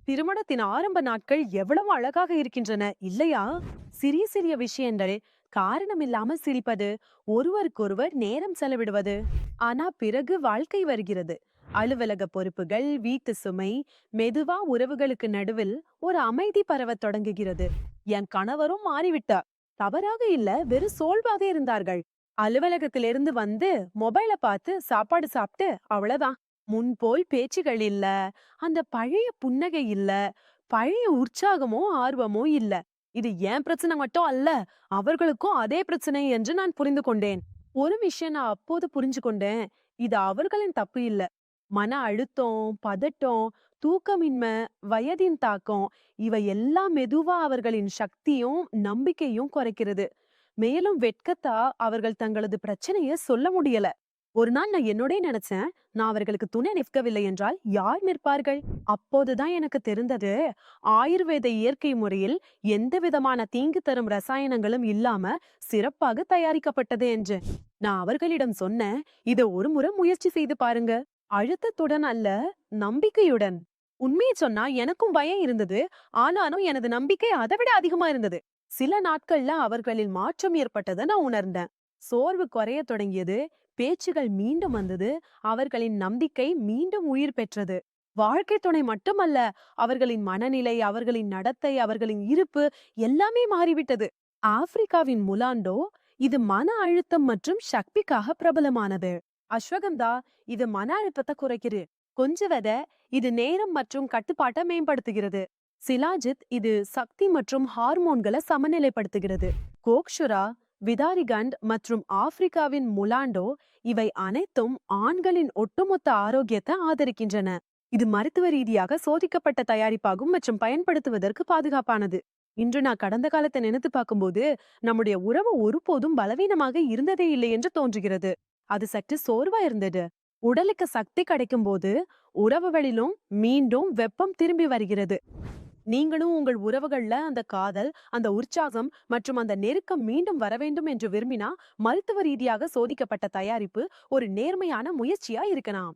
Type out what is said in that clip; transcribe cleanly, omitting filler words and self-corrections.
திருமணத்தின் ஆரம்ப நாட்கள் எவ்வளவு அழகாக இருக்கின்றன இல்லையா? சிறிய சிறிய விஷயங்கள், காரணமில்லாம சிரிப்பது, ஒருவருக்கொருவர் நேரம் செலவிடுவது. ஆனா பிறகு வாழ்க்கை வருகிறது. அலுவலக பொறுப்புகள், வீட்டு சுமை, மெதுவா உறவுகளுக்கு நடுவில் ஒரு அமைதி பரவத் தொடங்குகிறது. என் கணவரும் மாறிவிட்டார். தவறாக இல்ல, வெறும் சோல்வாக இருந்தார்கள். அலுவலகத்திலிருந்து வந்து மொபைல பார்த்து சாப்பாடு சாப்பிட்டு அவ்வளவுதான். முன்போல் பேச்சுகள் இல்ல. அந்த பழைய புன்னகை இல்ல. பழைய உற்சாகமோ ஆர்வமோ இல்ல. இது என் பிரச்சனை மட்டும் அல்ல, அவர்களுக்கும் அதே பிரச்சனை என்று நான் புரிந்து கொண்டேன். ஒரு விஷயம் நான் அப்போது புரிஞ்சு கொண்டேன். இது அவர்களின் தப்பு இல்ல. மன அழுத்தம், பதட்டம், தூக்கமின்மை, வயதின் தாக்கம், இவை எல்லாம் மெதுவா அவர்களின் சக்தியும் நம்பிக்கையும் குறைக்கிறது. மேலும் வெட்கத்தா அவர்கள் தங்களது பிரச்சனைய சொல்ல முடியல. ஒரு நாள் நான் என்னோடே நினைச்சேன், நான் அவர்களுக்கு துணை நிற்கவில்லை என்றால் யார் நிற்பார்கள்? அப்போதுதான் எனக்கு தெரிந்தது, ஆயுர்வேத இயற்கை முறையில் எந்த விதமான தீங்கு தரும் ரசாயனங்களும் இல்லாம சிறப்பாக தயாரிக்கப்பட்டது என்று. நான் அவர்களிடம் சொன்னேன், இத ஒரு முறை முயற்சி செய்து பாருங்க. அழுத்தத்துடன் அல்ல, நம்பிக்கையுடன். உண்மையை சொன்னா எனக்கும் பயம் இருந்தது. ஆனாலும் எனது நம்பிக்கை அதை விட அதிகமா இருந்தது. சில நாட்கள்ல அவர்களில் மாற்றம் ஏற்பட்டதை நான் உணர்ந்தேன். சோர்வு குறைய தொடங்கியது. பேச்சுகள் மீண்டும் வந்தது. அவர்களின் நம்பிக்கை மீண்டும் உயிர் பெற்றது. வாழ்க்கை துணை மட்டுமல்ல, அவர்களின் மனநிலை, அவர்களின் நடத்தை, அவர்களின் இருப்பு எல்லாமே மாறிவிட்டது. ஆப்பிரிக்காவின் முலாண்டோ இது மன அழுத்தம் மற்றும் சக்திக்காக பிரபலமானது. அஸ்வகந்தா இது மன அழுத்தத்தை குறைக்குது. கொஞ்சவத இது நேரம் மற்றும் கட்டுப்பாட்டை மேம்படுத்துகிறது. சிலாஜித் இது சக்தி மற்றும் ஹார்மோன்களை சமநிலைப்படுத்துகிறது. கோக்ஷுரா, விதாரிகண்ட் மற்றும் ஆப்பிரிக்காவின் முலாண்டோ இவை அனைத்தும் ஆண்களின் ஒட்டுமொத்த ஆரோக்கியத்தை ஆதரிக்கின்றன. இது மருத்துவ ரீதியாக சோதிக்கப்பட்ட தயாரிப்பாகும் மற்றும் பயன்படுத்துவதற்கு பாதுகாப்பானது. இன்று நான் கடந்த காலத்தை நினைத்து பார்க்கும்போது நம்முடைய உறவு ஒருபோதும் பலவீனமாக இருந்ததே இல்லை என்று தோன்றுகிறது. அது சற்று சோர்வா இருந்தது. உடலுக்கு சக்தி கிடைக்கும் போது உறவுகளிலும் மீண்டும் வெப்பம் திரும்பி வருகிறது. நீங்களும் உங்கள் உறவுகள்ல அந்த காதல், அந்த உற்சாகம் மற்றும் அந்த நெருக்கம் மீண்டும் வர வேண்டும் என்று விரும்பினா, மருத்துவ ரீதியாக சோதிக்கப்பட்ட தயாரிப்பு ஒரு நேர்மையான முயற்சியா இருக்கலாம்.